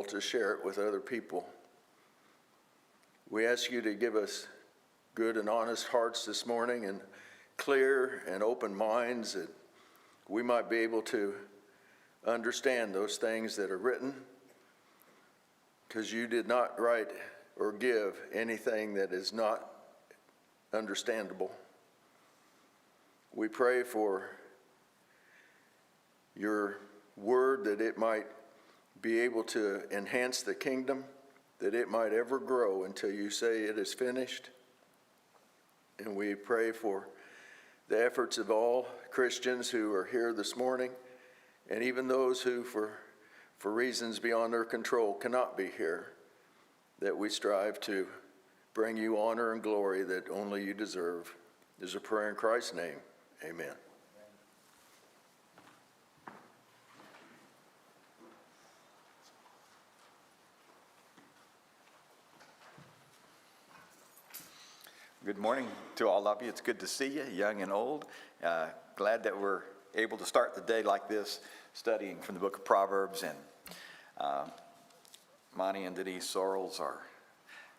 able to share it with other people. We ask you to give us good and honest hearts this morning and clear and open minds that we might be able to understand those things that are written, because you did not write or give anything that is not understandable. We pray for your word, that it might be able to enhance the kingdom, that it might ever grow until you say it is finished. And we pray for the efforts of all Christians who are here this morning, and even those who, for reasons beyond their control, cannot be here, that we strive to bring you honor and glory that only you deserve. This is a prayer in Christ's name. Amen. Good morning to all of you. It's good to see you, young and old. Glad that we're able to start the day like this, studying from the book of Proverbs. And Monty and Denise Sorrells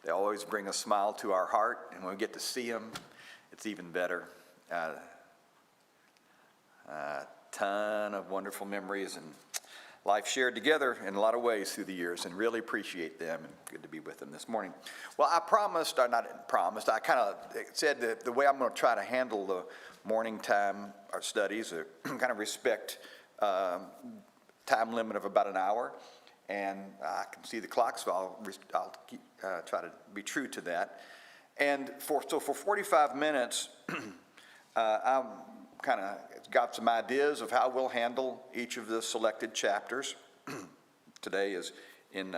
they always bring a smile to our heart, and when we get to see them, it's even better. Ton of wonderful memories and life shared together in a lot of ways through the years, and really appreciate them, and good to be with them this morning. Well, I kind of said that the way I'm going to try to handle the morning time, our studies, kind of respect time limit of about an hour, and I can see the clock, so I'll try to be true to that. And for 45 minutes, I'm kind of got some ideas of how we'll handle each of the selected chapters. Today is in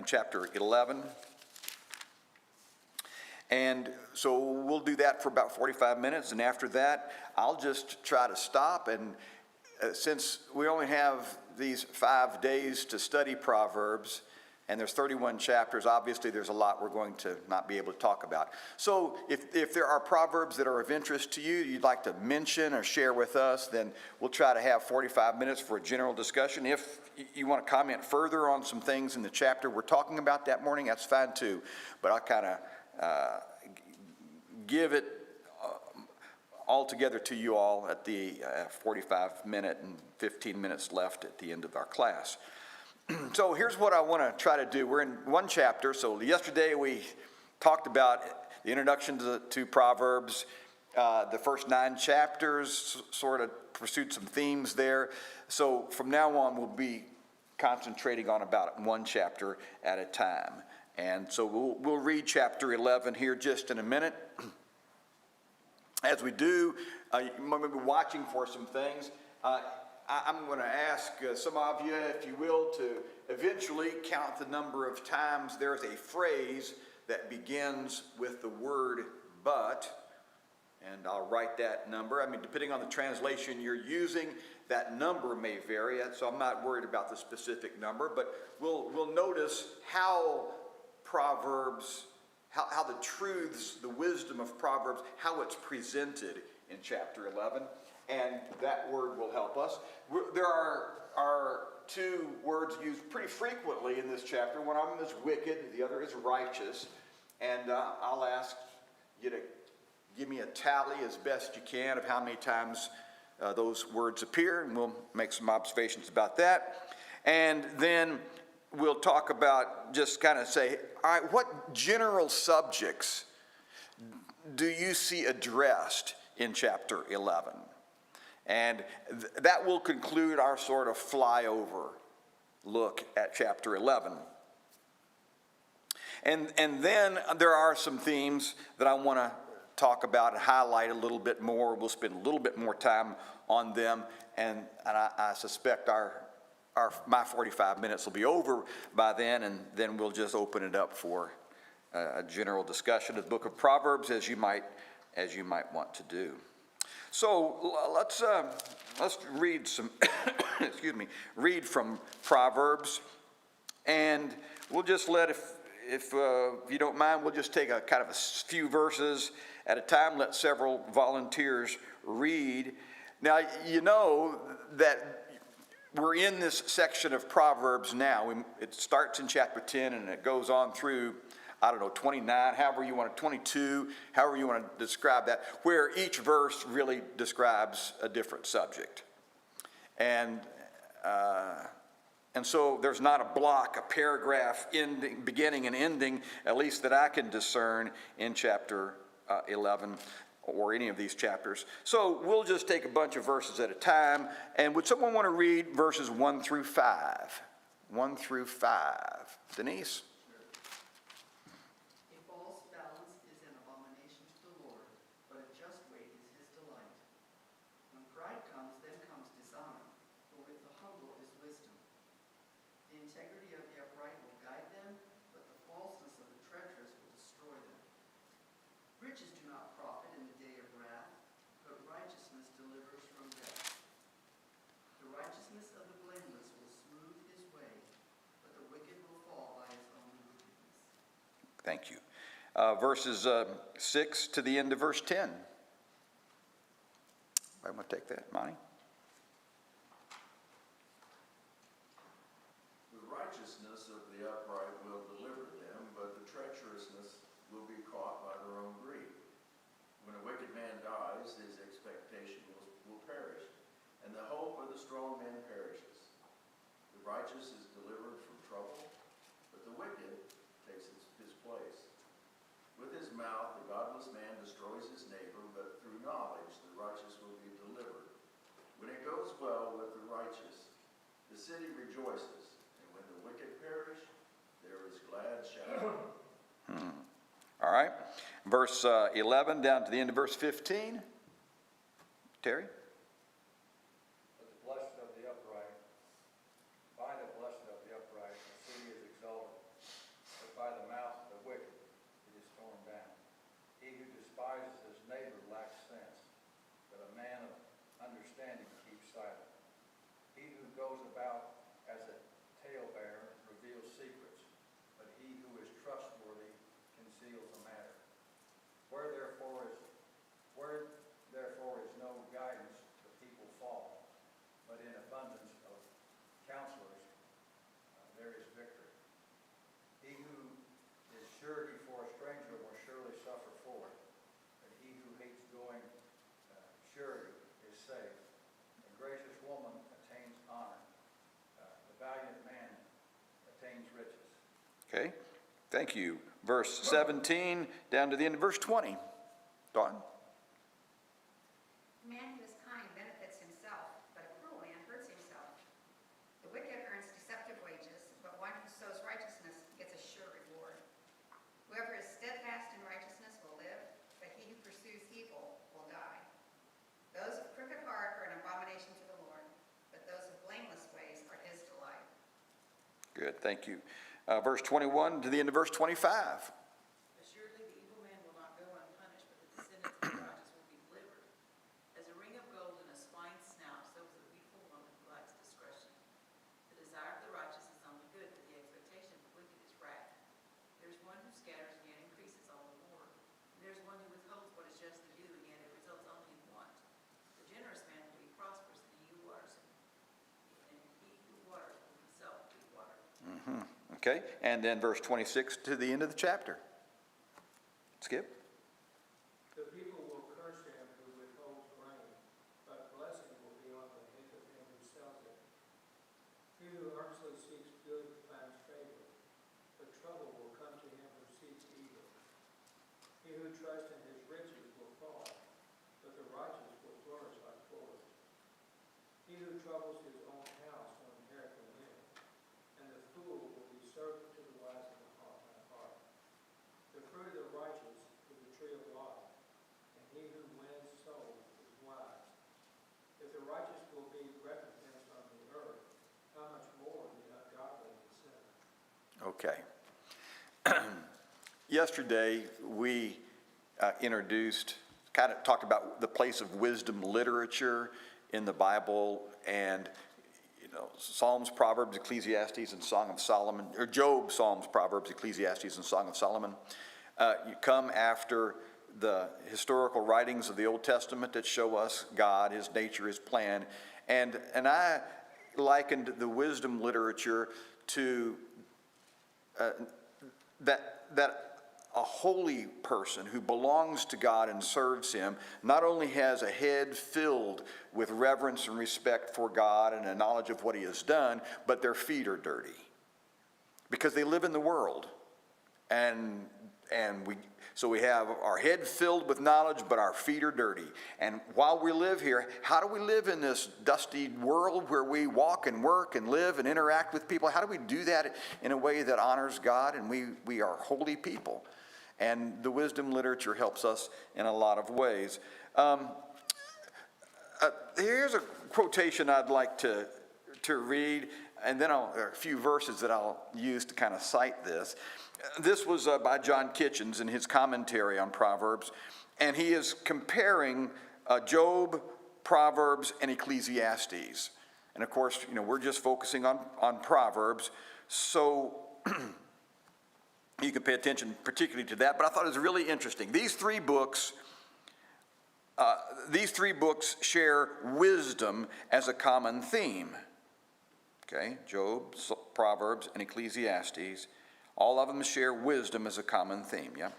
chapter 11. And so we'll do that for about 45 minutes, and after that, I'll just try to stop. And since we only have these 5 days to study Proverbs, and there's 31 chapters, obviously there's a lot we're going to not be able to talk about. So if there are Proverbs that are of interest to you, you'd like to mention or share with us, then we'll try to have 45 minutes for a general discussion. If you want to comment further on some things in the chapter we're talking about that morning, that's fine too. But I'll kind of give it all together to you all at the 45 minute and 15 minutes left at the end of our class. So here's what I want to try to do. We're in one chapter. So yesterday we talked about the introduction to Proverbs. The first 9 chapters sort of pursued some themes there. So from now on we'll be concentrating on about one chapter at a time. And so we'll read chapter 11 here just in a minute. As we do, you might be watching for some things. I'm going to ask some of you, if you will, to eventually count the number of times there's a phrase that begins with the word but, and I'll write that number. I mean, depending on the translation you're using, that number may vary, so I'm not worried about the specific number, but we'll notice how Proverbs, how the truths, the wisdom of Proverbs, how it's presented in chapter 11. And that word will help us. There are 2 words used pretty frequently in this chapter. One of them is wicked, the other is righteous. And I'll ask you to give me a tally as best you can of how many times those words appear, and we'll make some observations about that. And then we'll talk about, just kind of say, all right, what general subjects do you see addressed in chapter 11? And that will conclude our sort of flyover look at chapter 11. And then there are some themes that I want to talk about and highlight a little bit more. We'll spend a little bit more time on them, and I suspect my 45 minutes will be over by then, and then we'll just open it up for a general discussion of the book of Proverbs, as you might want to do. So let's read some, read from Proverbs, and we'll just if you don't mind, we'll just take a kind of a few verses at a time. Let several volunteers read. Now, you know that we're in this section of Proverbs now. It starts in chapter 10 and it goes on through, 29, however you want to, 22, however you want to describe that, where each verse really describes a different subject. And so there's not a block, a paragraph beginning and ending, at least that I can discern in chapter 11 or any of these chapters. So we'll just take a bunch of verses at a time. And would someone want to read verses 1 through 5? 1 through 5. Denise? A false balance is an abomination to the Lord, but a just weight is his delight. When pride comes, then comes dishonor, but with the humble is wisdom. The integrity of the upright will guide them, but the falseness of the treacherous will destroy them. Riches do not profit in the day of wrath, but righteousness delivers from death. The righteousness of the blameless will smooth his way, but the wicked will fall by his own wickedness. Thank you. Verses 6 to the end of verse 10. I'm going to take that, Monty. The righteousness of the upright will deliver them, but the treacherousness will be caught by their own greed. When a wicked man dies, his expectation will perish, and the hope of the strong man perishes. The righteous is delivered from trouble, but the wicked takes his place. With his mouth, the godless man destroys his neighbor, but through knowledge, the righteous will be delivered. When it goes well with the righteous, the city rejoices, and when the wicked perish, there is glad shouting. All right. Verse 11 down to the end of verse 15. Terry? But the blessing of the upright, by the blessing of the upright, the city is exalted. But by the mouth of the wicked, it is torn down. He who despises his neighbor lacks sense, but a man of understanding keeps silent. He who goes about as a talebearer reveals secrets, but he who is trustworthy conceals a matter. Where therefore is no guidance, the people fall, but in abundance of counselors there is victory. He who is surety for a stranger will surely suffer for it, but he who hates going surety is safe. A gracious woman attains honor. The valiant man attains riches. Okay. Thank you. Verse 17 down to the end of verse 20. Dawn? The man who is kind benefits himself, but a cruel man hurts himself. The wicked earns deceptive wages, but one who sows righteousness gets a sure reward. Whoever is steadfast in righteousness will live, but he who pursues evil will die. Those of crooked heart are an abomination to the Lord, but those of blameless ways are his delight. Good. Thank you. Verse 21 to the end of verse 25. Assuredly, the evil man will not go unpunished, but the descendants of the righteous will be delivered. As a ring of gold in a swine's snout, so is the beautiful woman who lacks discretion. The desire of the righteous is only good, but the expectation of the wicked is wrath. There is one who scatters and yet increases all the more. And there is one who withholds what is justly due, and yet it results only in want. The generous man will be prosperous, and he who waters will himself be watered. Okay. And then verse 26 to the end of the chapter. Skip? The people will curse him who withholds rain, but blessing will be on the head of him who sells it. He who earnestly seeks good finds favor, but trouble will come to him who seeks evil. He who trusts in his riches will fall, but the righteous will flourish like forest. He who troubles his own house will inherit the wind, and the fool will be servant to the wise of the heart. The fruit of the righteous is the tree of life, and he who wins souls is wise. If the righteous will be recompensed on the earth, how much more the ungodly and sinner? Okay. Yesterday, we talked about the place of wisdom literature in the Bible, and Psalms, Proverbs, Ecclesiastes, and Song of Solomon, or Job, Psalms, Proverbs, Ecclesiastes, and Song of Solomon. You come after the historical writings of the Old Testament that show us God, his nature, his plan. And I likened the wisdom literature to that a holy person who belongs to God and serves him not only has a head filled with reverence and respect for God and a knowledge of what he has done, but their feet are dirty because they live in the world. So we have our head filled with knowledge, but our feet are dirty. And while we live here, how do we live in this dusty world where we walk and work and live and interact with people? How do we do that in a way that honors God and we are holy people? And the wisdom literature helps us in a lot of ways. Here's a quotation I'd like to read, and then there are a few verses that I'll use to kind of cite this. This was by John Kitchens in his commentary on Proverbs, and he is comparing Job, Proverbs, and Ecclesiastes. And of course, we're just focusing on Proverbs, so you can pay attention particularly to that, but I thought it was really interesting. These three books share wisdom as a common theme. Okay, Job, Proverbs, and Ecclesiastes. All of them share wisdom as a common theme, yeah?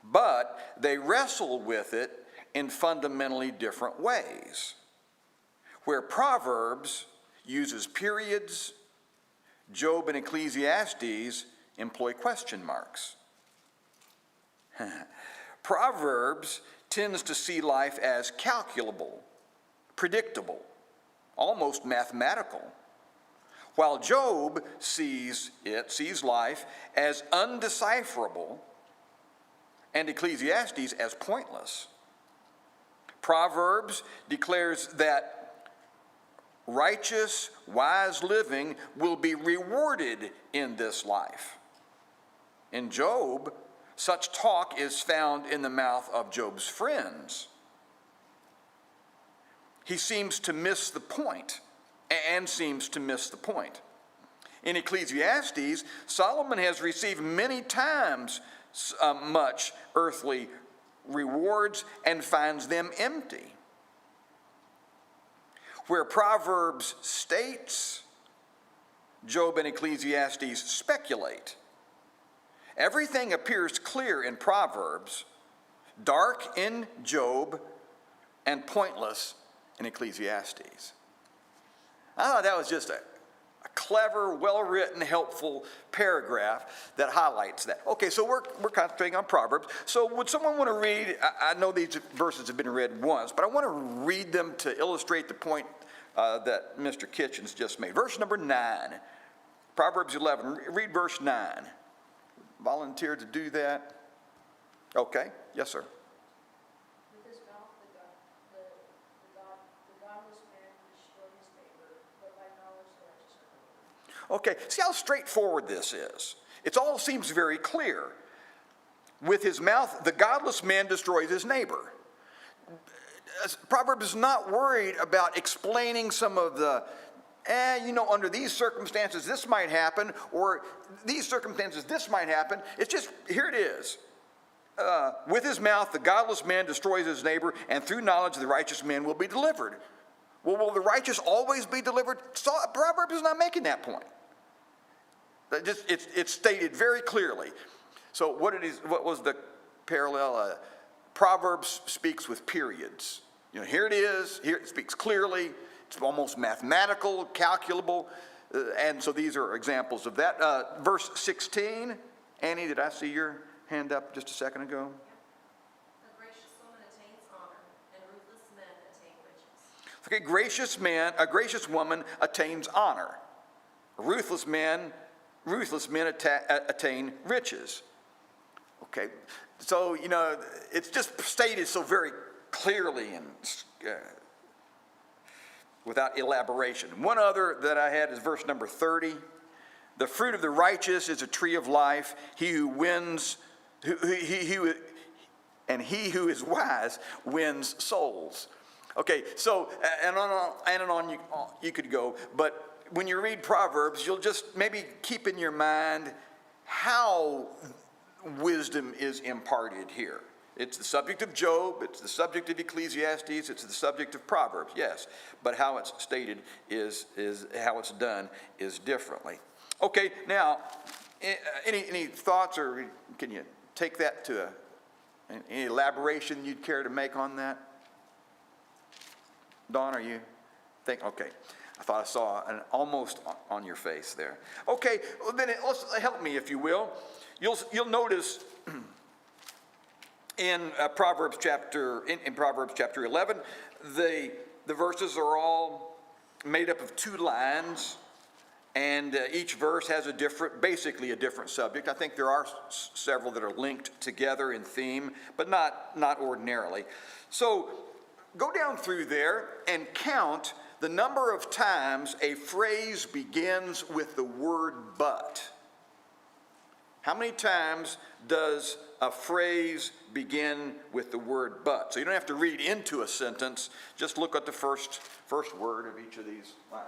But they wrestle with it in fundamentally different ways. Where Proverbs uses periods, Job and Ecclesiastes employ question marks. Proverbs tends to see life as calculable, predictable, almost mathematical, while Job sees life as undecipherable and Ecclesiastes as pointless. Proverbs declares that righteous, wise living will be rewarded in this life. In Job, such talk is found in the mouth of Job's friends. He seems to miss the point. In Ecclesiastes, Solomon has received many times much earthly rewards and finds them empty. Where Proverbs states, Job and Ecclesiastes speculate. Everything appears clear in Proverbs, dark in Job, and pointless in Ecclesiastes. I thought that was just a clever, well-written, helpful paragraph that highlights that. Okay, so we're concentrating on Proverbs. So would someone want to read, I know these verses have been read once, but I want to read them to illustrate the point that Mr. Kitchens just made. Verse number 9, Proverbs 11, read verse 9. Volunteer to do that? Okay, yes, sir. With his mouth, the godless man destroys his neighbor, but by knowledge the righteous are delivered. Okay, see how straightforward this is. It all seems very clear. With his mouth, the godless man destroys his neighbor. Proverbs is not worried about explaining some of the, under these circumstances this might happen, or these circumstances this might happen. It's just, here it is. With his mouth, the godless man destroys his neighbor, and through knowledge, the righteous man will be delivered. Well, will the righteous always be delivered? So, Proverbs is not making that point. It's stated very clearly. So what was the parallel? Proverbs speaks with periods. Here it is. Here it speaks clearly. It's almost mathematical, calculable. And so these are examples of that. Verse 16. Annie, did I see your hand up just a second ago? A gracious woman attains honor, and ruthless men attain riches. Okay, a gracious woman attains honor. Ruthless men attain riches. Okay, so, it's just stated so very clearly and without elaboration. One other that I had is verse number 30. The fruit of the righteous is a tree of life. He who is wise wins souls. Okay, so, and on you could go, but when you read Proverbs, you'll just maybe keep in your mind how wisdom is imparted here. It's the subject of Job, it's the subject of Ecclesiastes, it's the subject of Proverbs, yes. But how it's stated is how it's done is differently. Okay, now, any thoughts, or can you take that to any elaboration you'd care to make on that? Dawn, are you okay. I thought I saw an almost on your face there. Okay, well then help me if you will. You'll notice in Proverbs chapter 11, the verses are all made up of 2 lines, and each verse has basically a different subject. I think there are several that are linked together in theme, but not ordinarily. So go down through there and count the number of times a phrase begins with the word but. How many times does a phrase begin with the word but? So you don't have to read into a sentence, just look at the first word of each of these lines.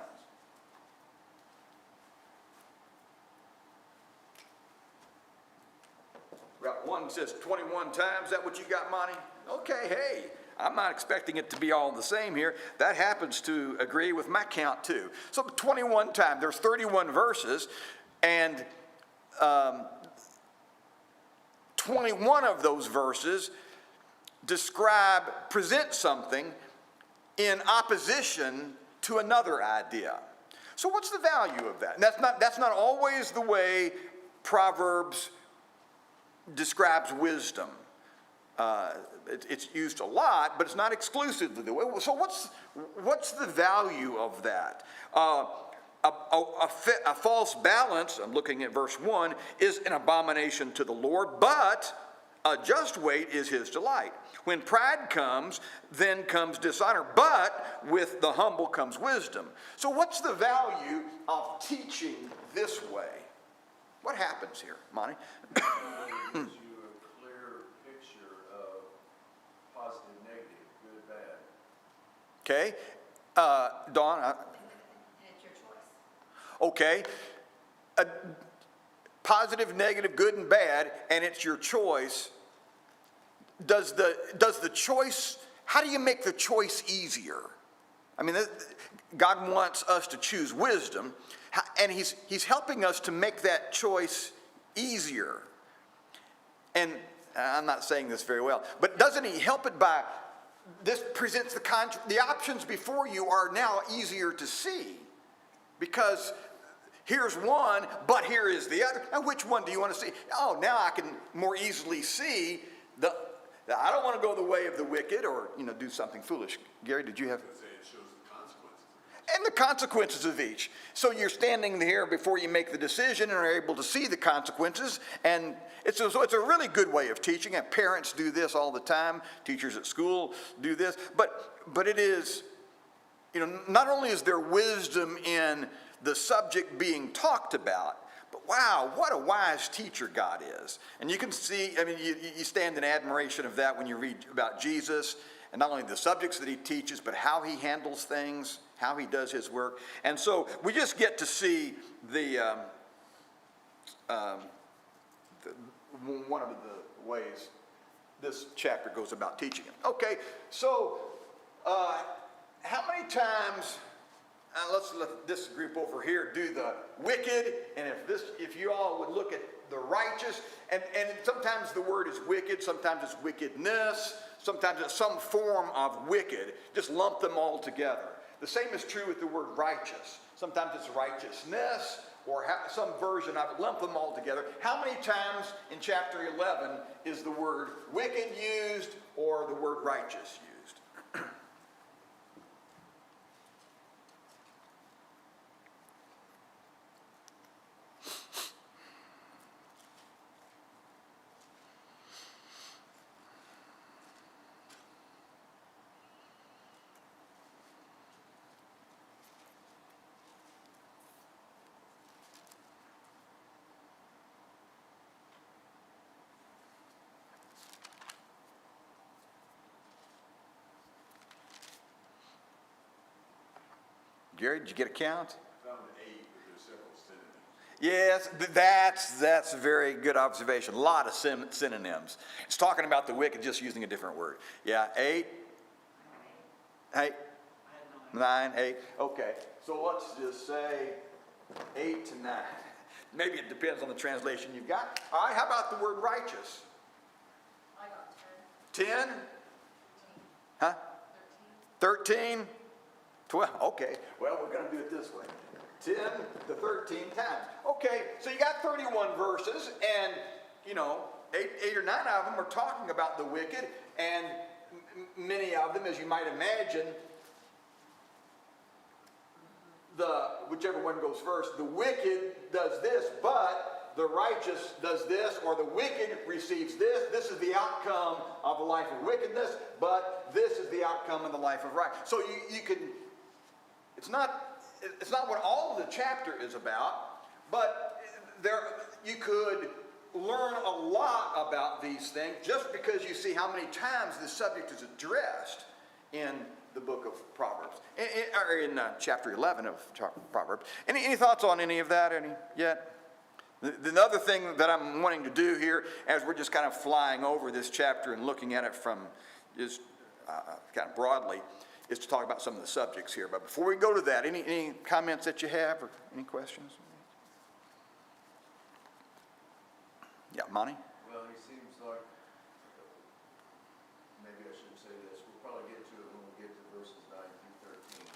Got one that says 21 times. Is that what you got, Monty? Okay, hey, I'm not expecting it to be all the same here. That happens to agree with my count too. So 21 times, there's 31 verses, and 21 of those verses present something in opposition to another idea. So what's the value of that? And that's not always the way Proverbs describes wisdom. It's used a lot, but it's not exclusively the way. So what's the value of that? A false balance, I'm looking at verse 1, is an abomination to the Lord, but a just weight is his delight. When pride comes, then comes dishonor, but with the humble comes wisdom. So what's the value of teaching this way? What happens here, Monty? It gives you a clear picture of positive, negative, good, bad. Okay. Dawn? And it's your choice. Okay. Positive, negative, good, and bad, and it's your choice. Does the choice, how do you make the choice easier? I mean, God wants us to choose wisdom, and he's helping us to make that choice easier. And I'm not saying this very well, but doesn't he help it by, this presents the options before you are now easier to see, because here's one, but here is the other. Now, which one do you want to see? Oh, now I can more easily see I don't want to go the way of the wicked or, do something foolish. Gary, did you have? It shows the consequences. And the consequences of each. So you're standing here before you make the decision and are able to see the consequences. And it's a really good way of teaching. And parents do this all the time. Teachers at school do this. But it is, not only is there wisdom in the subject being talked about, but wow, what a wise teacher God is. And you can see, you stand in admiration of that when you read about Jesus, and not only the subjects that he teaches, but how he handles things, how he does his work. And so we just get to see one of the ways this chapter goes about teaching it. Okay, so how many times, let's let this group over here do the wicked, and if you all would look at the righteous, and sometimes the word is wicked, sometimes it's wickedness, sometimes it's some form of wicked. Just lump them all together. The same is true with the word righteous. Sometimes it's righteousness, or some version of it. Lump them all together. How many times in chapter 11 is the word wicked used or the word righteous used? Gary, did you get a count? I found 8, but there's several synonyms. Yes, that's a very good observation. A lot of synonyms. It's talking about the wicked, just using a different word. Yeah, 8, 8, 9, 8. Okay, so let's just say 8 to 9. Maybe it depends on the translation you've got. All right, how about the word righteous? I got 10? 10, Huh? 13. 13? 12? Okay, well, we're going to do it this way. 10 to 13 times. Okay, so you got 31 verses, and, you know, eight or nine of them are talking about the wicked, and many of them, as you might imagine, whichever one goes first, the wicked does this, but the righteous does this, or the wicked receives this. This is the outcome of a life of wickedness, but this is the outcome of the life of right. So you can, it's not what all of the chapter is about, but you could learn a lot about these things just because you see how many times this subject is addressed in the book of Proverbs, or in chapter 11 of Proverbs. Any thoughts on any of that yet? The other thing that I'm wanting to do here, as we're just kind of flying over this chapter and looking at it from just kind of broadly, is to talk about some of the subjects here. But before we go to that, any comments that you have or any questions? Yeah, Monty? Well, he seems like, maybe I shouldn't say this, we'll probably get to it when we get to verses 9 through 13.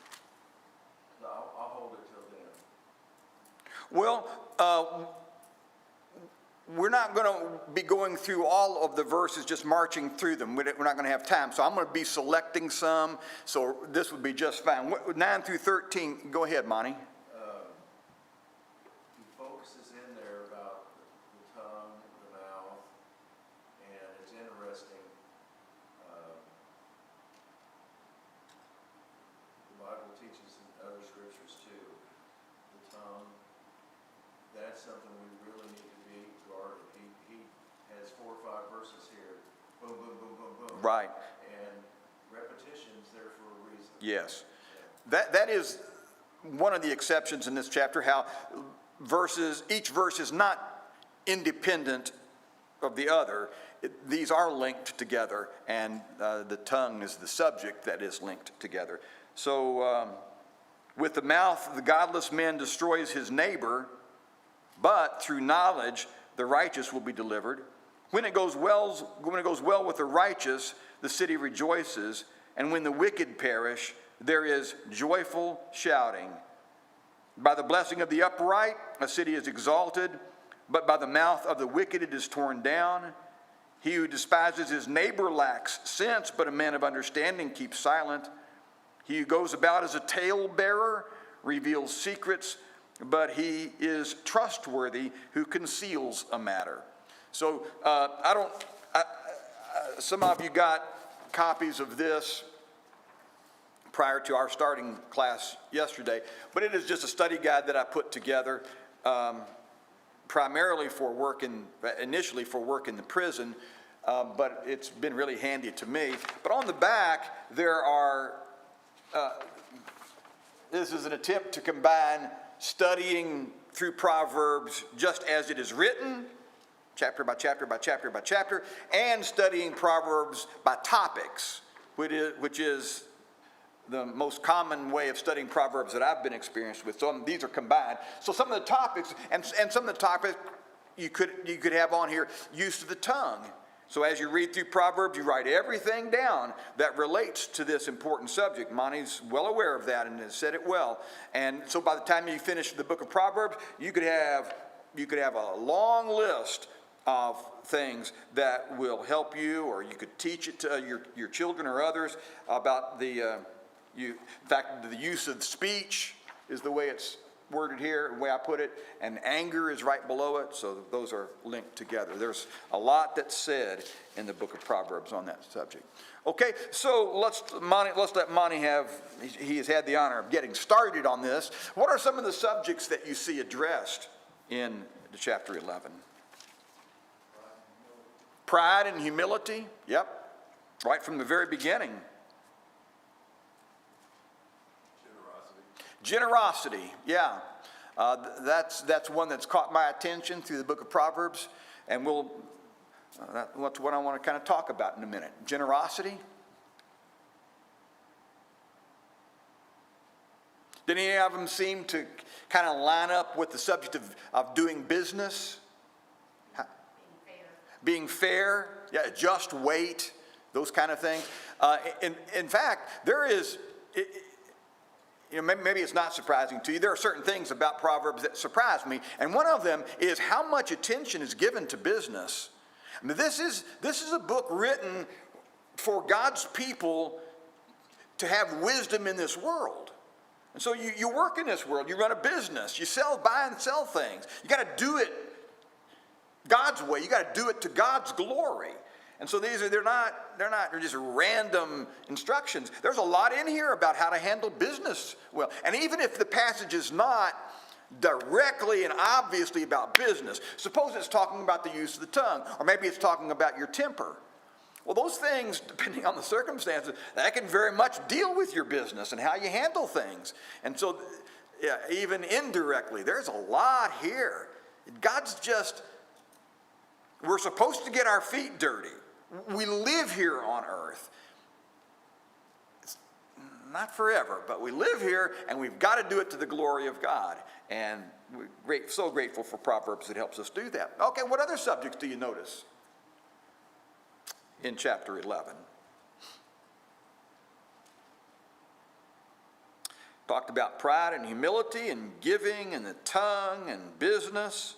So I'll hold it till then. Well, we're not going to be going through all of the verses, just marching through them. We're not going to have time. So I'm going to be selecting some. So this would be just fine. 9 through 13, go ahead, Monty. He focuses in there about the tongue, the mouth, and it's interesting. The Bible teaches in other scriptures too, the tongue, that's something we really need to be guarded. He has 4 or 5 verses here, boom, boom, boom, boom, boom. Right. And repetition's there for a reason. Yes. That is one of the exceptions in this chapter, how each verse is not independent of the other. These are linked together, and the tongue is the subject that is linked together. So, with the mouth, the godless man destroys his neighbor, but through knowledge, the righteous will be delivered. When it goes well with the righteous, the city rejoices, and when the wicked perish, there is joyful shouting. By the blessing of the upright, a city is exalted, but by the mouth of the wicked it is torn down. He who despises his neighbor lacks sense, but a man of understanding keeps silent. He who goes about as a talebearer reveals secrets, but he is trustworthy who conceals a matter. So some of you got copies of this prior to our starting class yesterday, but it is just a study guide that I put together primarily initially for work in the prison, but it's been really handy to me. But on the back, there are, this is an attempt to combine studying through Proverbs just as it is written, chapter by chapter by chapter by chapter, and studying Proverbs by topics, which is the most common way of studying Proverbs that I've been experienced with. So these are combined. So some of the topics, and some of the topics you could have on here, use of the tongue. So as you read through Proverbs, you write everything down that relates to this important subject. Monty's well aware of that and has said it well. And so by the time you finish the book of Proverbs, you could have a long list of things that will help you, or you could teach it to your children or others about in fact, the use of speech is the way it's worded here, the way I put it, and anger is right below it, so those are linked together. There's a lot that's said in the book of Proverbs on that subject. Okay, so let's let Monty he has had the honor of getting started on this. What are some of the subjects that you see addressed in the chapter 11? Pride and humility, yep, right from the very beginning. Generosity, yeah. That's one that's caught my attention through the book of Proverbs, and that's what I want to kind of talk about in a minute. Generosity. Did any of them seem to kind of line up with the subject of doing business? Being fair, yeah, just weight, those kind of things. In fact, there is, maybe it's not surprising to you. There are certain things about Proverbs that surprise me, and one of them is how much attention is given to business. I mean, this is a book written for God's people to have wisdom in this world. And so you work in this world, you run a business, you buy and sell things. You got to do it God's way. You got to do it to God's glory. And so they're not just random instructions. There's a lot in here about how to handle business well. And even if the passage is not directly and obviously about business, suppose it's talking about the use of the tongue, or maybe it's talking about your temper. Well, those things, depending on the circumstances, that can very much deal with your business and how you handle things. And so, yeah, even indirectly, there's a lot here. We're supposed to get our feet dirty. We live here on earth. It's not forever, but we live here, and we've got to do it to the glory of God. And we're so grateful for Proverbs that helps us do that. Okay, what other subjects do you notice in chapter 11? Talked about pride and humility and giving and the tongue and business.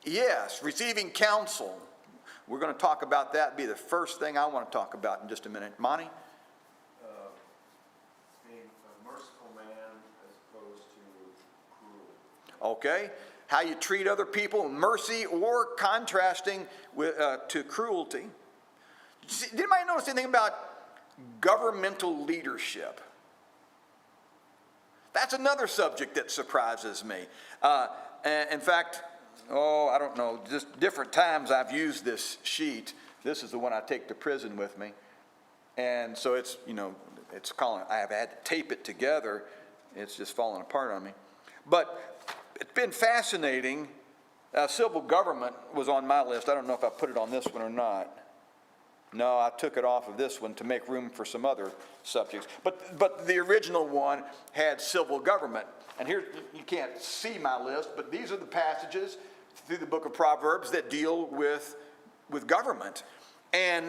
Yes, receiving counsel. We're going to talk about that. It'll be the first thing I want to talk about in just a minute. Monty? Being a merciful man as opposed to cruel. Okay. How you treat other people, mercy, or contrasting with to cruelty. Did anybody notice anything about governmental leadership? That's another subject that surprises me. In fact, I don't know, just different times I've used this sheet. This is the one I take to prison with me. And so it's I have had to tape it together. It's just falling apart on me. But it's been fascinating. Civil government was on my list. I don't know if I put it on this one or not. No, I took it off of this one to make room for some other subjects. But the original one had civil government. And here, you can't see my list, but these are the passages through the book of Proverbs that deal with government. And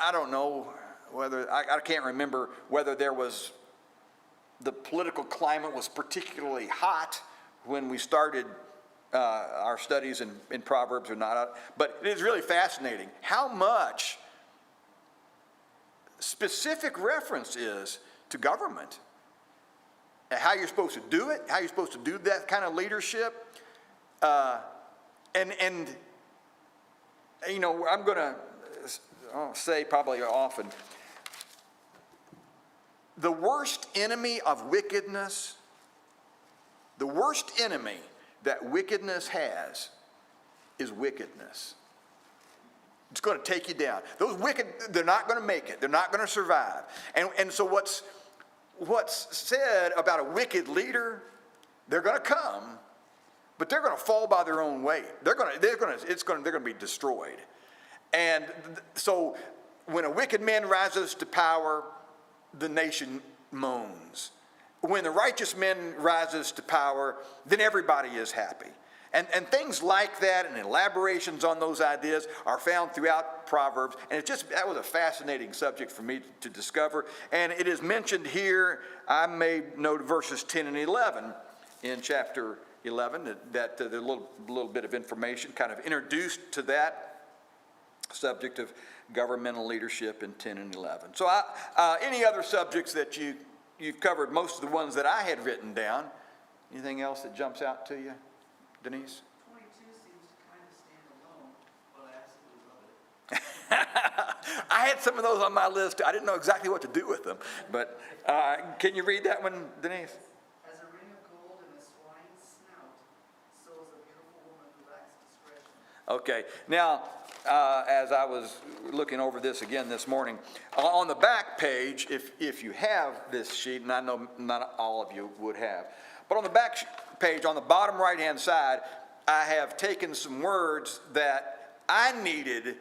I don't know whether, I can't remember whether the political climate was particularly hot when we started our studies in Proverbs or not. But it is really fascinating how much specific reference is to government. How you're supposed to do it, how you're supposed to do that kind of leadership. And I'm going to say probably often, the worst enemy of wickedness, the worst enemy that wickedness has is wickedness. It's going to take you down. Those wicked, they're not going to make it. They're not going to survive. And so what's said about a wicked leader, they're going to come, but they're going to fall by their own weight. They're going to be destroyed. And so when a wicked man rises to power, the nation moans. When the righteous man rises to power, then everybody is happy. And things like that and elaborations on those ideas are found throughout Proverbs. And that was a fascinating subject for me to discover. And it is mentioned here, I made note of verses 10 and 11 in chapter 11, that there's a little bit of information kind of introduced to that subject of governmental leadership in 10 and 11. So any other subjects that you've covered, most of the ones that I had written down. Anything else that jumps out to you, Denise? 22 seems to kind of stand alone, but I absolutely love it. I had some of those on my list. I didn't know exactly what to do with them. But can you read that one, Denise? As a ring of gold in a swine's snout, so is a beautiful woman who lacks discretion. Okay, now, as I was looking over this again this morning, on the back page, if you have this sheet, and I know not all of you would have, but on the back page, on the bottom right-hand side, I have taken some words that I needed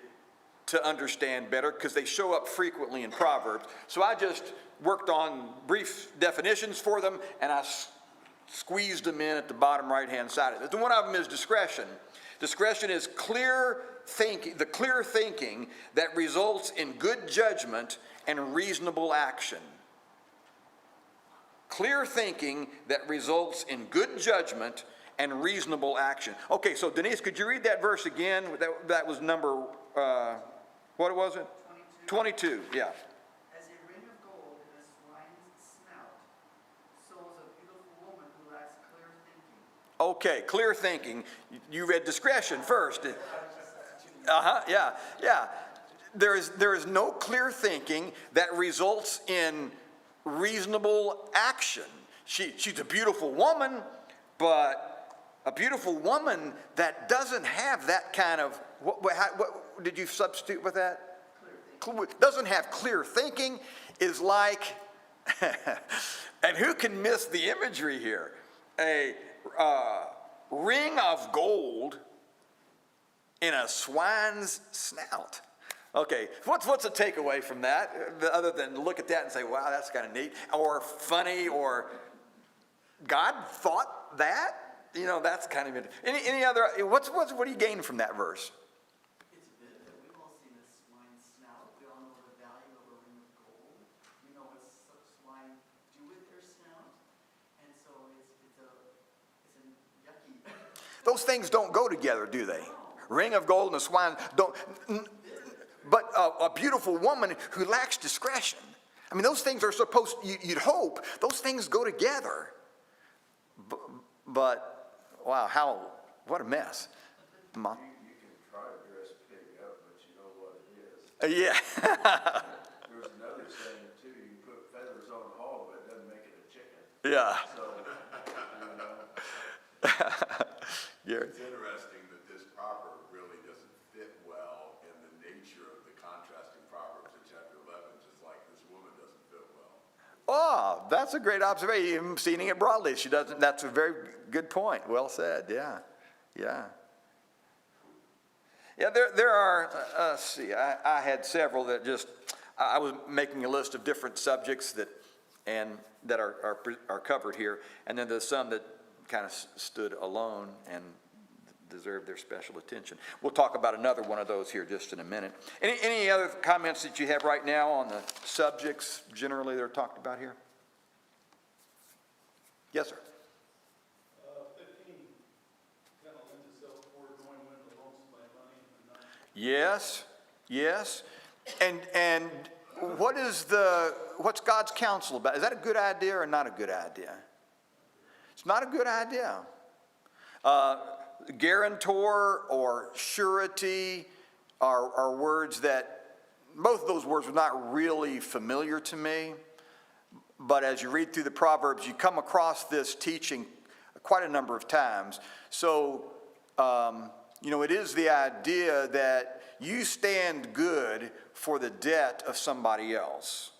to understand better because they show up frequently in Proverbs. So I just worked on brief definitions for them, and I squeezed them in at the bottom right-hand side of it. One of them is discretion. Discretion is clear thinking, the clear thinking that results in good judgment and reasonable action. Clear thinking that results in good judgment and reasonable action. Okay, so Denise, could you read that verse again? That was number, what was it? 22, yeah. As a ring of gold in a swine's snout, so is a beautiful woman who lacks clear thinking. Okay, clear thinking. You read discretion first. Yeah. There is no clear thinking that results in reasonable action. She's a beautiful woman, but a beautiful woman that doesn't have that kind of, what did you substitute with that? Doesn't have clear thinking is like, and who can miss the imagery here? A ring of gold in a swine's snout. Okay, what's the takeaway from that, other than look at that and say, wow, that's kind of neat, or funny, or God thought that? You know, that's kind of it. Any other, what do you gain from that verse? It's a bit that we've all seen a swine's snout. We all know the value of a ring of gold. We know what swine do with their snout. And so it's a yucky. Those things don't go together, do they? Ring of gold and a swine don't. But a beautiful woman who lacks discretion. I mean, those things are supposed, you'd hope, those things go together. But wow, what a mess. Mom? You can try to dress pig up, but you know what it is. Yeah. There's another saying too, you put feathers on a hog, but it doesn't make it a chicken. Yeah. So, you know. It's interesting that this proverb really doesn't fit well in the nature of the contrasting proverbs in chapter 11, just like this woman doesn't fit well. Oh, that's a great observation. Seeing it broadly, she doesn't. That's a very good point. Well said. Yeah. There are. Let's see. I had several that just. I was making a list of different subjects that are covered here, and then there's some that kind of stood alone and deserve their special attention. We'll talk about another one of those here just in a minute. Any other comments that you have right now on the subjects generally that are talked about here? Yes, sir. 15 kind of lends itself toward knowing when to loan somebody money and not. Yes. And what's God's counsel about? Is that a good idea or not a good idea? It's not a good idea. Guarantor or surety are words that, both of those words were not really familiar to me. But as you read through the Proverbs, you come across this teaching quite a number of times. So, it is the idea that you stand good for the debt of somebody else.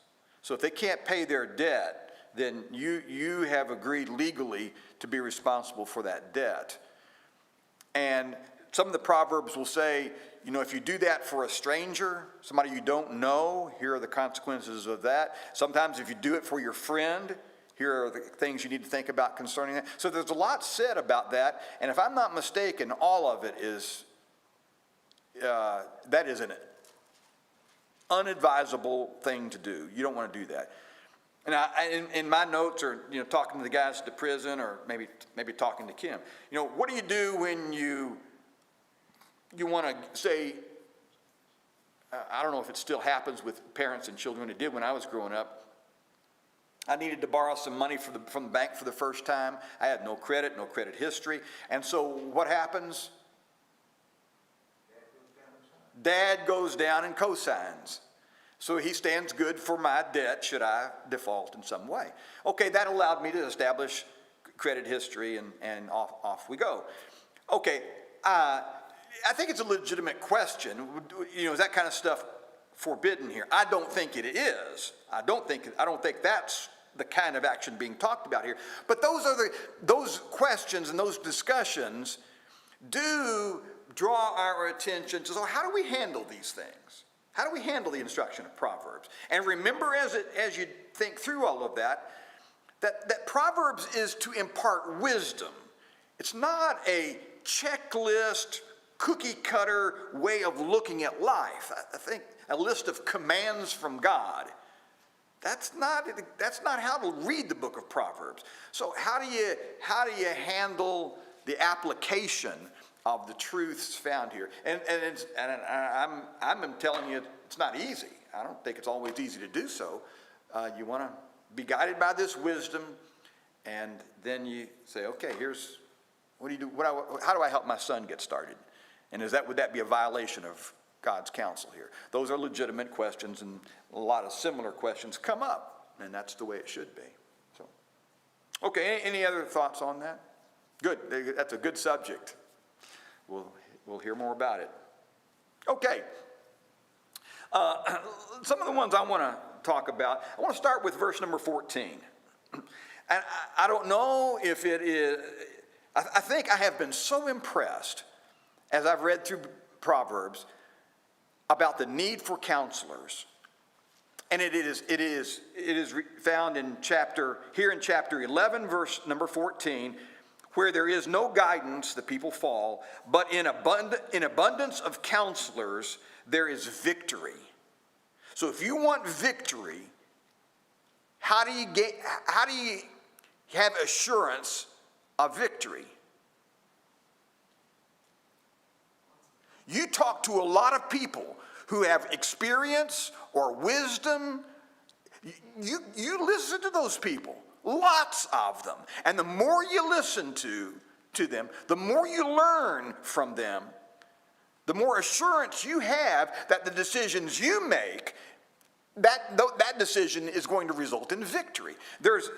So if they can't pay their debt, then you have agreed legally to be responsible for that debt. And some of the Proverbs will say, if you do that for a stranger, somebody you don't know, here are the consequences of that. Sometimes if you do it for your friend, here are the things you need to think about concerning that. So there's a lot said about that. And if I'm not mistaken, all of it is, that is an unadvisable thing to do. You don't want to do that. And in my notes, or talking to the guys at the prison, or maybe talking to Kim, what do you do when you want to say? I don't know if it still happens with parents and children. It did when I was growing up. I needed to borrow some money from the bank for the first time. I had no credit history, and so what happens? Dad goes down and cosigns. So he stands good for my debt should I default in some way. Okay, that allowed me to establish credit history, and off we go. Okay, I think it's a legitimate question. Is that kind of stuff forbidden here? I don't think it is. I don't think that's the kind of action being talked about here. But those questions and those discussions do draw our attention to, so how do we handle these things? How do we handle the instruction of Proverbs? And remember, as you think through all of that Proverbs is to impart wisdom. It's not a checklist, cookie-cutter way of looking at life. I think a list of commands from God. That's not how to read the book of Proverbs. So how do you handle the application of the truths found here? And I'm telling you, it's not easy. I don't think it's always easy to do so. You want to be guided by this wisdom, and then you say, okay, here's what do you do? How do I help my son get started? And would that be a violation of God's counsel here? Those are legitimate questions, and a lot of similar questions come up, and that's the way it should be. So, okay, any other thoughts on that? Good, that's a good subject. We'll hear more about it. Okay, some of the ones I want to talk about. I want to start with verse number 14. And I don't know if it is, I think I have been so impressed as I've read through Proverbs about the need for counselors. And it is found in chapter 11, verse number 14, where there is no guidance, the people fall, but in abundance of counselors, there is victory. So if you want victory, how do you have assurance of victory? You talk to a lot of people who have experience or wisdom. You listen to those people, lots of them. And the more you listen to them, the more you learn from them, the more assurance you have that the decisions you make, that decision is going to result in victory. There's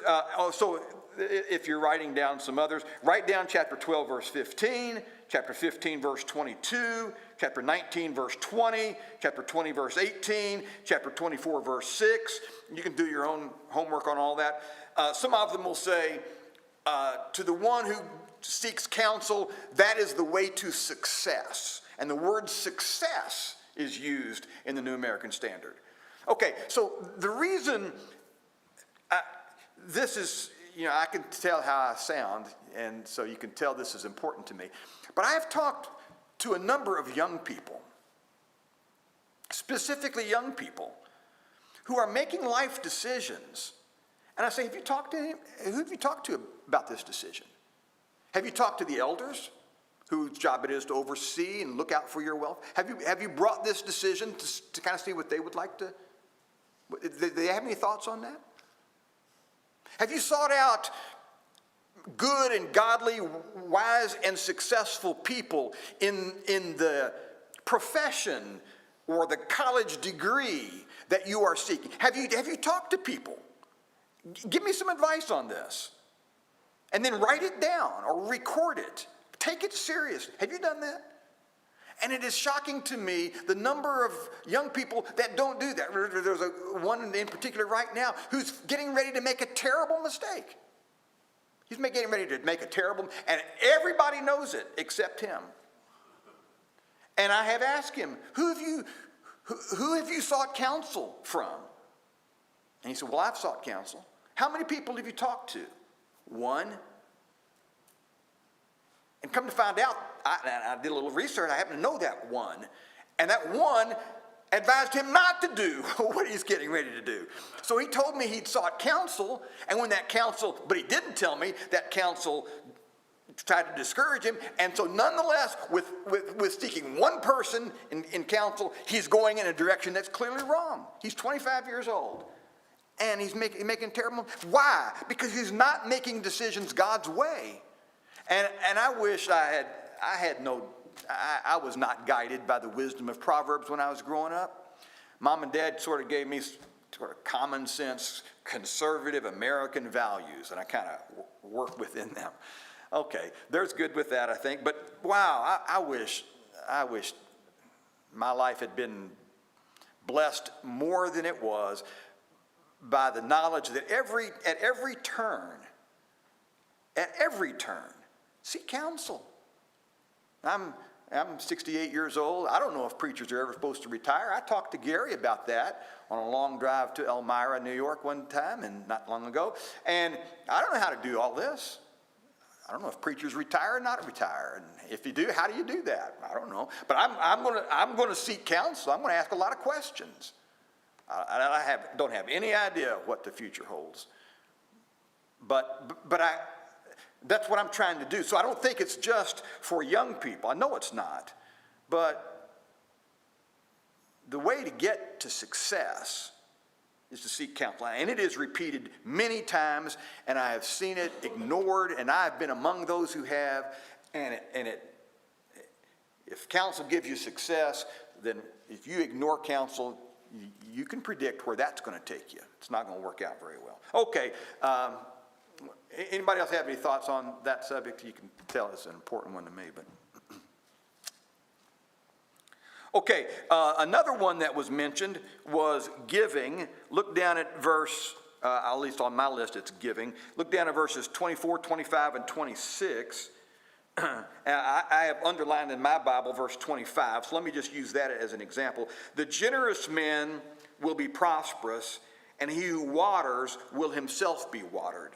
so if you're writing down some others, write down chapter 12, verse 15, chapter 15, verse 22, chapter 19, verse 20, chapter 20, verse 18, chapter 24, verse 6. You can do your own homework on all that. Some of them will say, to the one who seeks counsel, that is the way to success. And the word success is used in the New American Standard. Okay, so the reason this is, I can tell how I sound, and so you can tell this is important to me. But I have talked to a number of young people, specifically young people, who are making life decisions. And I say, have you talked to him? Who have you talked to about this decision? Have you talked to the elders, whose job it is to oversee and look out for your wealth? Have you brought this decision to kind of see what they would like to? Do they have any thoughts on that? Have you sought out good and godly, wise and successful people in the profession or the college degree that you are seeking? Have you talked to people? Give me some advice on this. And then write it down or record it. Take it serious. Have you done that? And it is shocking to me the number of young people that don't do that. There's one in particular right now who's getting ready to make a terrible mistake. He's getting ready to make a terrible, and everybody knows it except him. And I have asked him, who have you sought counsel from? And he said, well, I've sought counsel. How many people have you talked to? One. And come to find out, I did a little research, I happen to know that one. And that one advised him not to do what he's getting ready to do. So he told me he'd sought counsel, and when that counsel, but he didn't tell me, that counsel tried to discourage him. And so nonetheless, with seeking one person in counsel, he's going in a direction that's clearly wrong. He's 25 years old. And he's making terrible. Why? Because he's not making decisions God's way. And I wish I was not guided by the wisdom of Proverbs when I was growing up. Mom and Dad sort of gave me sort of common sense, conservative American values, and I kind of work within them. Okay, there's good with that, I think. But wow, I wish I wish my life had been blessed more than it was by the knowledge that at every turn, seek counsel. I'm 68 years old. I don't know if preachers are ever supposed to retire. I talked to Gary about that on a long drive to Elmira, New York one time, and not long ago. And I don't know how to do all this. I don't know if preachers retire or not retire. And if you do, how do you do that? I don't know. But I'm going to seek counsel. I'm going to ask a lot of questions. I don't have any idea what the future holds. But that's what I'm trying to do. So I don't think it's just for young people. I know it's not. But the way to get to success is to seek counsel. And it is repeated many times, and I have seen it ignored, and I've been among those who have. If counsel gives you success, then if you ignore counsel, you can predict where that's going to take you. It's not going to work out very well. Okay. Anybody else have any thoughts on that subject? You can tell it's an important one to me. But okay, another one that was mentioned was giving. Look down at verse, at least on my list it's giving. Look down at verses 24, 25, and 26. I have underlined in my Bible verse 25, so let me just use that as an example. The generous man will be prosperous, and he who waters will himself be watered.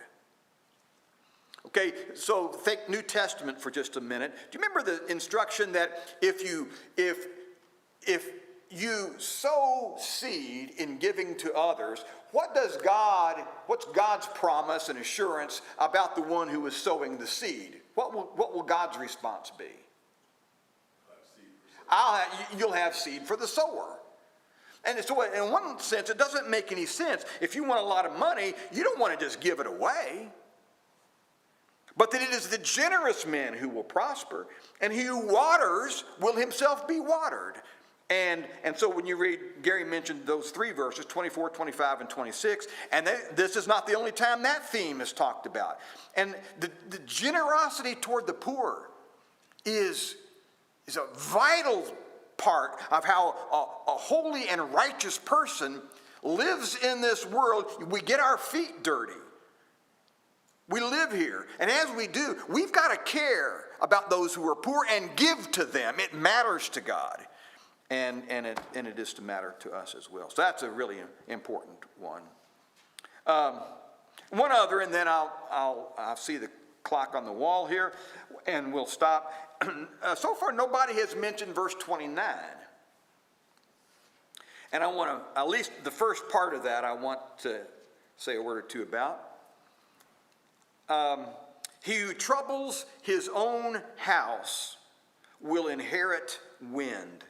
Okay, so think New Testament for just a minute. Do you remember the instruction that if you sow seed in giving to others, what's God's promise and assurance about the one who is sowing the seed? What will God's response be? You'll have seed for the sower. And so in one sense, it doesn't make any sense. If you want a lot of money, you don't want to just give it away. But that it is the generous man who will prosper, and he who waters will himself be watered. And so when you read, Gary mentioned those three verses, 24, 25, and 26, and this is not the only time that theme is talked about. And the generosity toward the poor is a vital part of how a holy and righteous person lives in this world. We get our feet dirty. We live here, and as we do, we've got to care about those who are poor and give to them. It matters to God, and it is to matter to us as well. So that's a really important one. One other, and then I'll see the clock on the wall here, and we'll stop. So far, nobody has mentioned verse 29, and I want to, at least the first part of that, I want to say a word or two about. He who troubles his own house will inherit wind,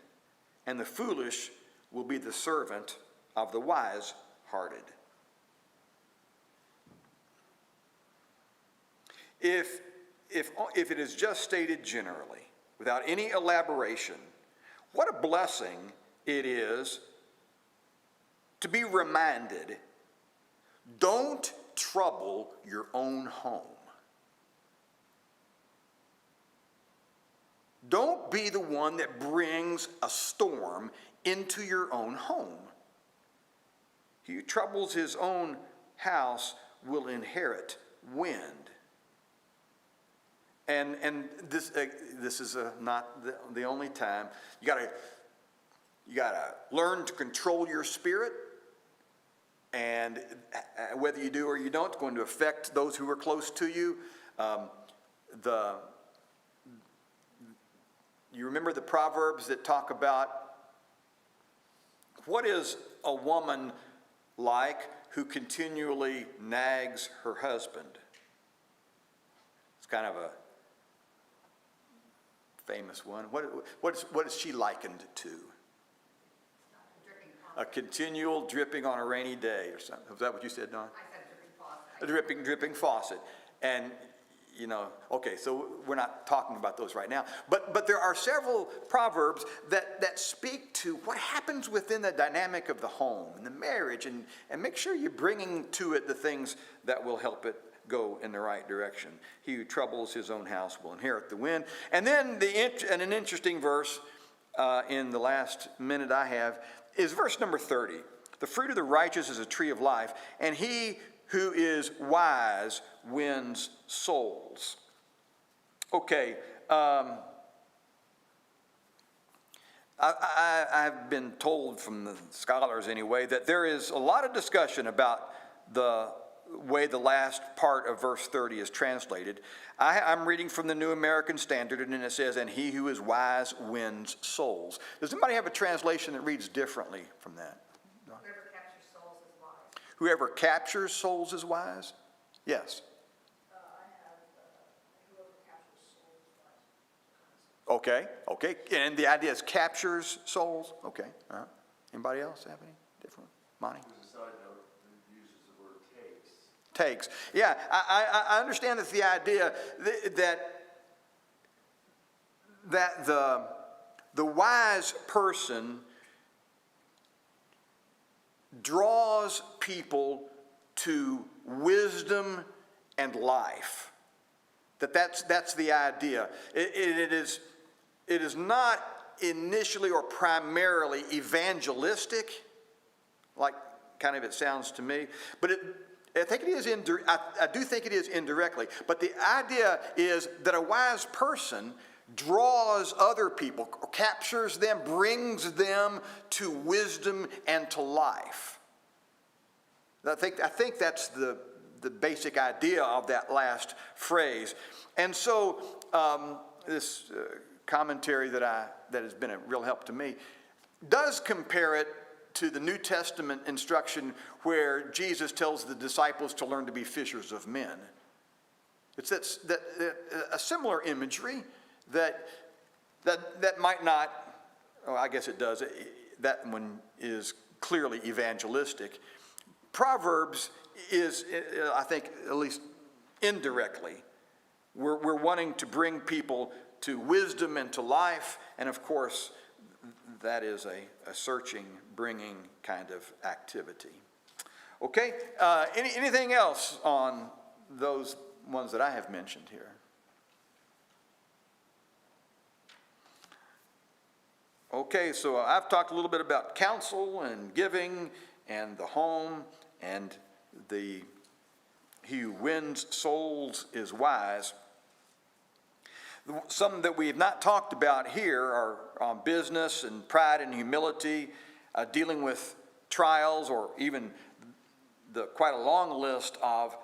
and the foolish will be the servant of the wise-hearted. If it is just stated generally, without any elaboration, what a blessing it is to be reminded, don't trouble your own home. Don't be the one that brings a storm into your own home. He who troubles his own house will inherit wind. And this is not the only time. You gotta learn to control your spirit. And whether you do or you don't, it's going to affect those who are close to you. You remember the Proverbs that talk about what is a woman like who continually nags her husband? It's kind of a famous one. What is she likened to? A continual dripping on a rainy day or something. Was that what you said, Don? I said dripping faucet. A dripping faucet. And, okay, so we're not talking about those right now. But there are several proverbs that speak to what happens within the dynamic of the home and the marriage, and make sure you're bringing to it the things that will help it go in the right direction. He who troubles his own house will inherit the wind. And then an interesting verse in the last minute I have is verse number 30. The fruit of the righteous is a tree of life, and he who is wise wins souls. Okay, I've been told from the scholars anyway that there is a lot of discussion about the way the last part of verse 30 is translated. I'm reading from the New American Standard, and it says, and he who is wise wins souls. Does anybody have a translation that reads differently from that? Whoever captures souls is wise. Whoever captures souls is wise? Yes. I have, whoever captures souls is wise. Okay. And the idea is captures souls? Okay. All right. Anybody else have any different? Monty? There's a side note that uses the word takes. Takes. Yeah, I understand that the idea that the wise person draws people to wisdom and life. That's the idea. It is not initially or primarily evangelistic, like kind of it sounds to me, but I think it is I do think it is indirectly. But the idea is that a wise person draws other people, captures them, brings them to wisdom and to life. I think that's the basic idea of that last phrase. And so this commentary that has been a real help to me does compare it to the New Testament instruction where Jesus tells the disciples to learn to be fishers of men. It's a similar imagery that might not, I guess it does, that one is clearly evangelistic. Proverbs is, I think, at least indirectly, we're wanting to bring people to wisdom and to life, and of course, that is a searching, bringing kind of activity. Okay, anything else on those ones that I have mentioned here? Okay, so I've talked a little bit about counsel and giving and the home and he who wins souls is wise. Some that we have not talked about here are on business and pride and humility, dealing with trials, or even quite a long list of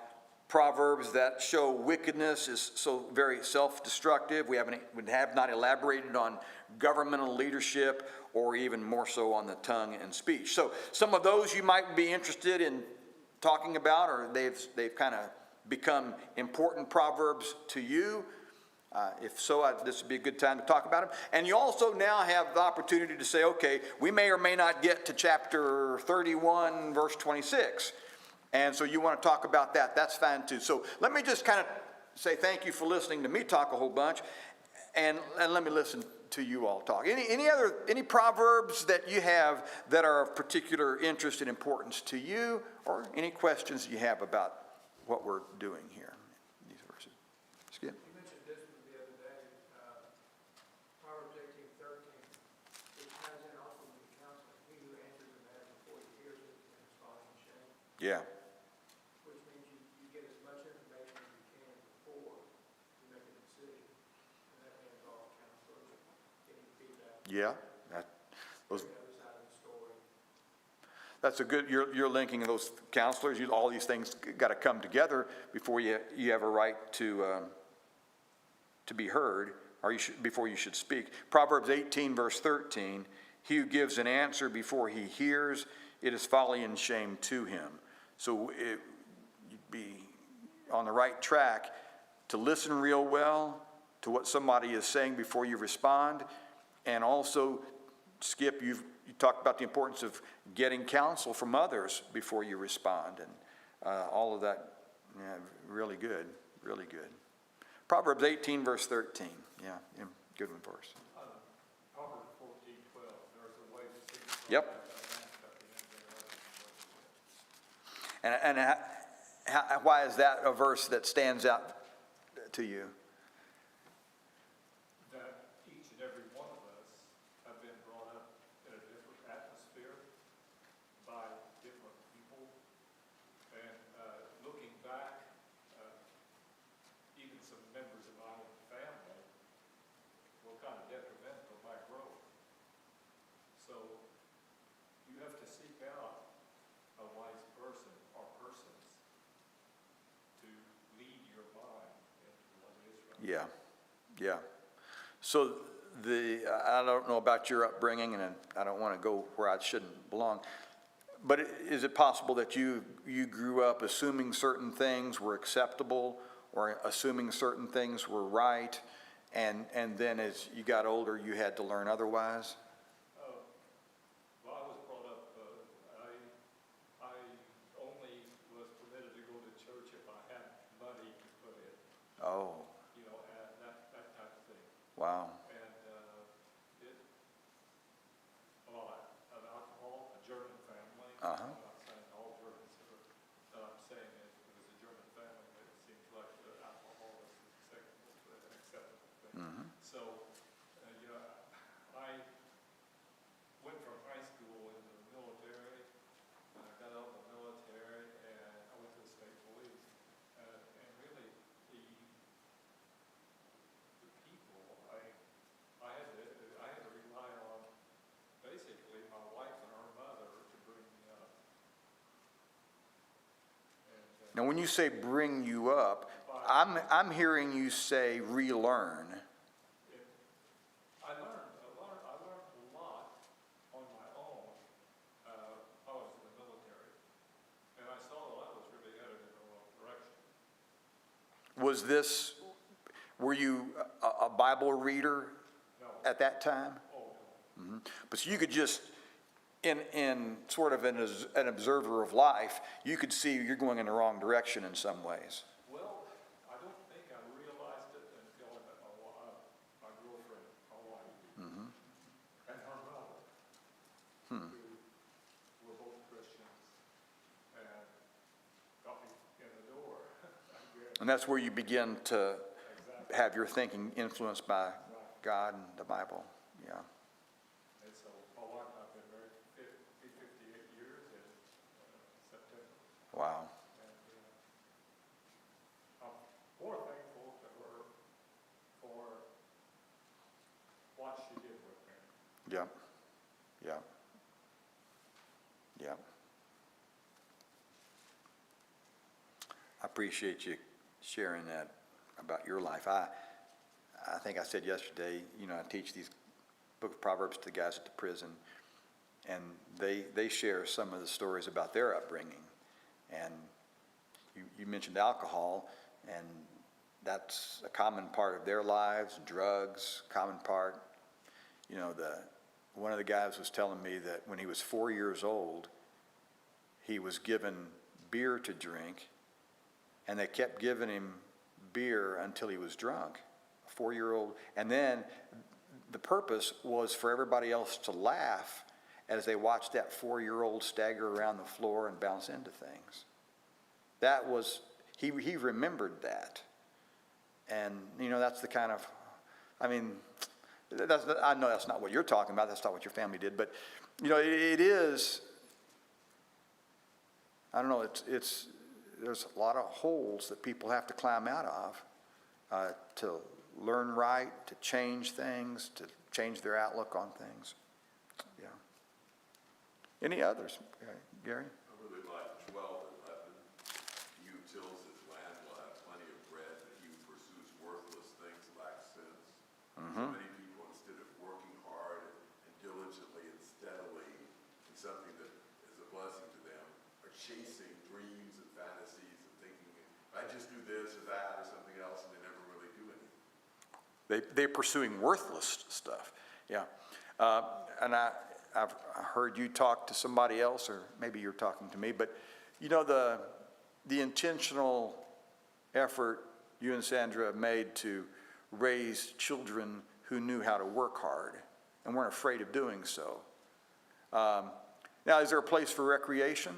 proverbs that show wickedness is so very self-destructive. We have not elaborated on governmental leadership, or even more so on the tongue and speech. So some of those you might be interested in talking about, or they've kind of become important proverbs to you. If so, this would be a good time to talk about them. And you also now have the opportunity to say, okay, we may or may not get to chapter 31, verse 26. And so you want to talk about that. That's fine too. So let me just kind of say thank you for listening to me talk a whole bunch. And let me listen to you all talk. Any proverbs that you have that are of particular interest and importance to you, or any questions you have about what we're doing here in these verses? Skip. You mentioned this one the other day, Proverbs 18:13, which ties in also with the counseling. He who answers a matter before he hears it is falling in shame. Yeah. Which means you get as much information as you can before you make a decision. And that may involve counselors, getting feedback. Yeah. The other side of the story. That's a good, you're linking those counselors, all these things got to come together before you have a right to be heard, or before you should speak. Proverbs 18, verse 13, he who gives an answer before he hears, it is folly and shame to him. So you'd be on the right track to listen real well to what somebody is saying before you respond, and also, Skip, you talked about the importance of getting counsel from others before you respond, and all of that, yeah, really good, really good. Proverbs 18, verse 13, yeah, good one for us. Proverbs 14:12, there's a way to see. Yep. Why is that a verse that stands out to you? That each and every one of us have been brought up in a different atmosphere by different people. And looking back, even some members of my own family were kind of detrimental to my growth. So you have to seek out a wise person or persons to lead your mind into what is right. Yeah, yeah. So I don't know about your upbringing, and I don't want to go where I shouldn't belong, but is it possible that you grew up assuming certain things were acceptable or assuming certain things were right, and then as you got older, you had to learn otherwise? Well, I was brought up, I only was permitted to go to church if I had money to put in, Oh, you know, and that type of thing. wow. And well, an alcohol, a German family. Uh-huh. I'm not saying all Germans are, I'm saying it was a German family, but it seems like the alcohol was an acceptable thing. Mhm. So, you know, I went from high school into the military, and I got out of the military, and I went to the state police. And really, the people, I had to rely on basically my wife and her mother to bring me up. And, Now, when you say bring you up, I'm hearing you say relearn. I learned a lot on my own. I was in the military, and I saw that I was really headed in the wrong direction. Were you a Bible reader No. at that time? Oh, no. But you could just, in sort of an observer of life, you could see you're going in the wrong direction in some ways. Well, I don't think I realized it until I met my girlfriend, my wife, and her brother, who were both Christians, and got me in the door, I guess. And that's where you begin to Exactly. have your thinking influenced by God and the Bible. Yeah. And so my wife and I have been married 58 years in September. Wow. And I'm more thankful to her for what she did with me. Yeah. Yeah. Yeah. I appreciate you sharing that about your life. I think I said yesterday, you know, I teach these book of Proverbs to the guys at the prison, and they share some of the stories about their upbringing. And you mentioned alcohol, and that's a common part of their lives. Drugs, common part. You know, one of the guys was telling me that when he was 4 years old, he was given beer to drink, and they kept giving him beer until he was drunk, a 4-year-old. And then the purpose was for everybody else to laugh as they watched that 4-year-old stagger around the floor and bounce into things. That was, he remembered that. And, you know, that's the kind of, I mean, I know that's not what you're talking about, that's not what your family did, but, you know, it is, I don't know, there's a lot of holes that people have to climb out of to learn right, to change things, to change their outlook on things. Yeah. Any others, Gary? I really like 12:11. He who tills his land will have plenty of bread, but he who pursues worthless things lacks sense. So many people, instead of working hard and diligently and steadily in something that is a blessing to them, are chasing dreams and fantasies and thinking, I just do this or that or something else, and they never really do anything. They're pursuing worthless stuff. Yeah. And I've heard you talk to somebody else, or maybe you're talking to me, but you know, the intentional effort you and Sandra have made to raise children who knew how to work hard and weren't afraid of doing so. Now, is there a place for recreation?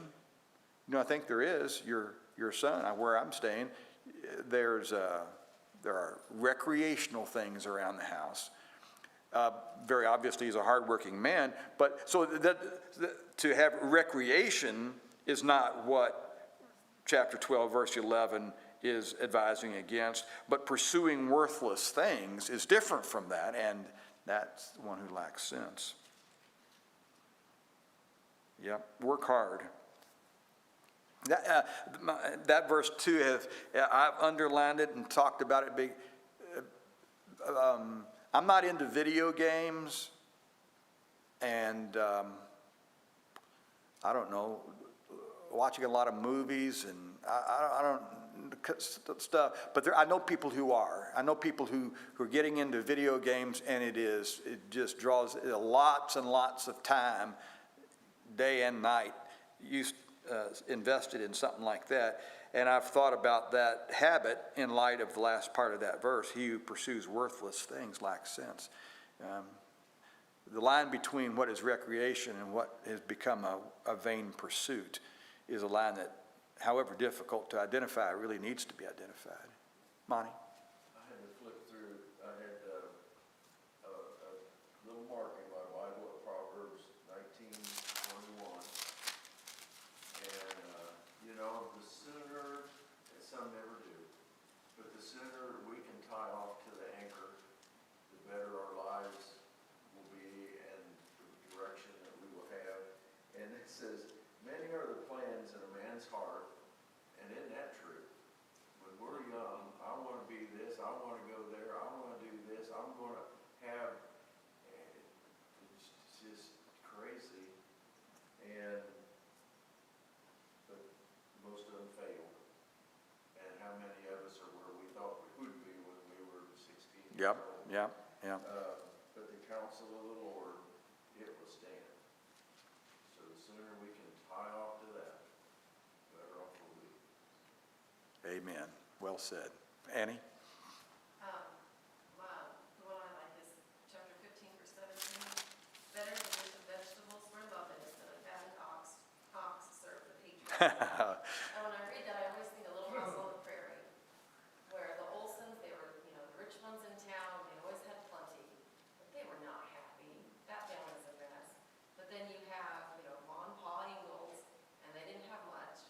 You know, I think there is. Your your son, where I'm staying, there are recreational things around the house. Very obviously, he's a hardworking man, but so to have recreation is not what chapter 12, verse 11 is advising against, but pursuing worthless things is different from that, and that's the one who lacks sense. Yep, work hard. That verse 2, I've underlined it and talked about it big. I'm not into video games, and I don't know, watching a lot of movies, and I don't stuff. But I know people who are. I know people who are getting into video games, and it just draws lots and lots of time, day and night, invested in something like that. And I've thought about that habit in light of the last part of that verse. He who pursues worthless things lacks sense. The line between what is recreation and what has become a vain pursuit is a line that, however difficult to identify, really needs to be identified. Monty? I had to flip through, I had a little mark in my Bible at Proverbs 19:21. And, the sooner, and some never do, but the sooner we can tie off to the anchor, the better our lives will be and the direction that we will have. And it says, many are the plans in a man's heart, and isn't that true? When we're young, I want to be this, I want to go there, I want to do this, I'm going to have, and it's just crazy. But most of them fail. And how many of us are where we thought we would be when we were 16 years old? Yep. But the counsel of the Lord, it will stand. So the sooner we can tie off to that, better off we'll be. Amen. Well said. Annie? The one I like is chapter 15, verse 17. Better to eat the vegetables where love is than a fattened ox served with hatred. And when I read that, I always think of Little House on the Prairie, where the Olsons, they were, the rich ones in town, they always had plenty, but they were not happy. That family was a mess. But then you have, Ma and Pa Ingalls, and they didn't have much,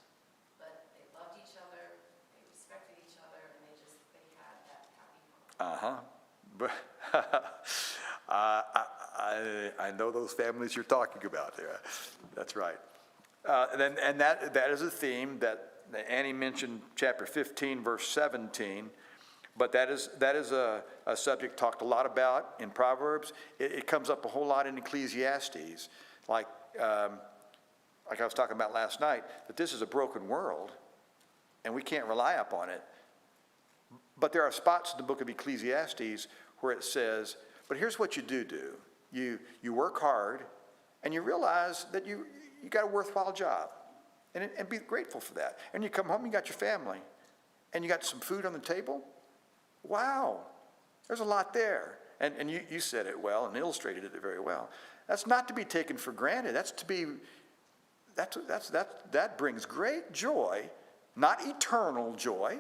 but they loved each other, they respected each other, and they had that happy home. But I know those families you're talking about there. That's right. And that is a theme that Annie mentioned, chapter 15, verse 17. But that is a subject talked a lot about in Proverbs. It comes up a whole lot in Ecclesiastes. Like I was talking about last night, that this is a broken world, and we can't rely upon it. But there are spots in the book of Ecclesiastes where it says, but here's what you do. You work hard, and you realize that you got a worthwhile job, and be grateful for that. And you come home, you got your family, and you got some food on the table. Wow, there's a lot there. And you said it well and illustrated it very well. That's not to be taken for granted. That brings great joy, not eternal joy.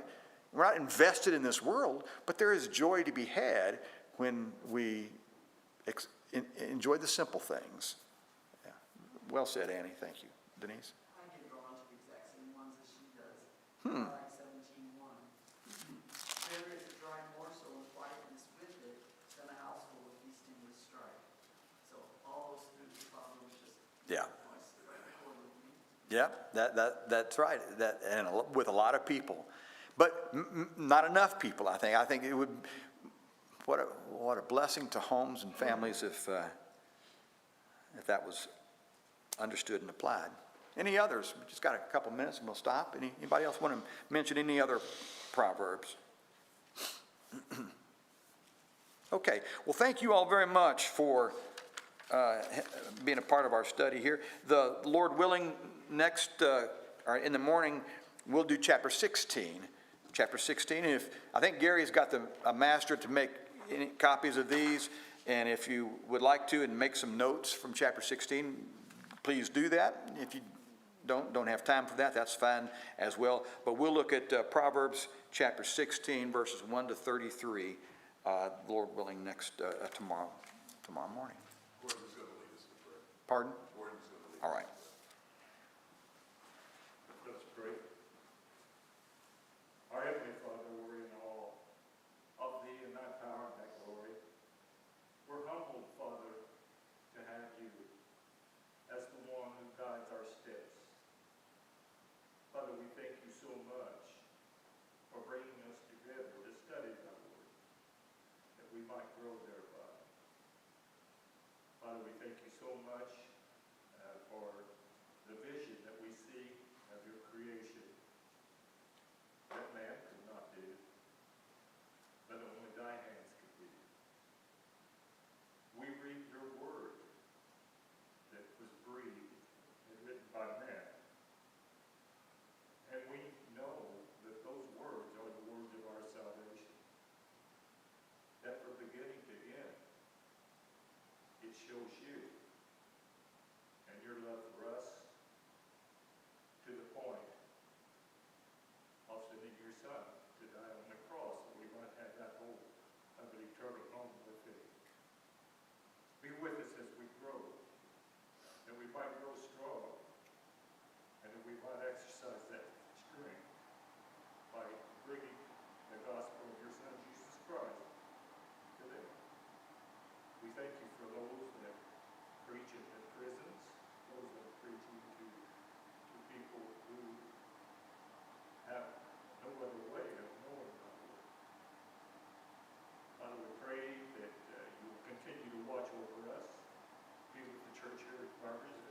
We're not invested in this world, but there is joy to be had when we enjoy the simple things. Yeah. Well said, Annie. Thank you. Denise? I get drawn to the exact same ones as she does. I like 17:1. There is a dry morsel and quietness with it than a house full of feasting with strife. So all those through the Proverbs just Yeah. accord with me. Yeah, that's right. And with a lot of people, but not enough people. I think it would. What a blessing to homes and families if that was understood and applied. Any others? We just got a couple minutes and we'll stop. Anybody else want to mention any other Proverbs? Okay. Well, thank you all very much for being a part of our study here. The Lord willing, next in the morning, we'll do chapter 16. Chapter 16. I think Gary's got a master to make copies of these, and if you would like to and make some notes from chapter 16, please do that. If you don't have time for that, that's fine as well. But we'll look at Proverbs chapter 16, verses 1 to 33, Lord willing, tomorrow morning. Gordon's going to lead us in prayer. Pardon? Gordon's going to lead us. All right. Let's pray. Our Heavenly Father, we're in awe of Thee and Thy power and Thy glory. We're humbled, Father, to have You as the one who guides our steps. Father, we thank You so much for bringing us together to study Thy Word, that we might grow thereby. Father, we thank You so much for the vision that we see of Your creation that man could not do, but only Thy hands could do. We read Your word that was breathed and written by man, and we know that those words are the words of our salvation, that from beginning to end, it shows You and Your love for us, to the point of sending Your Son to die on the cross that we might have that hope of an eternal home with Thee. Be with us as we grow, that we might grow strong, and that we might exercise that strength by bringing the gospel of Your Son, Jesus Christ, to them. We thank You for those that preach in the prisons, those that are preaching to people who have no other way of knowing Thy word. Father, we pray that You will continue to watch over us, be with the church here at Barboursville,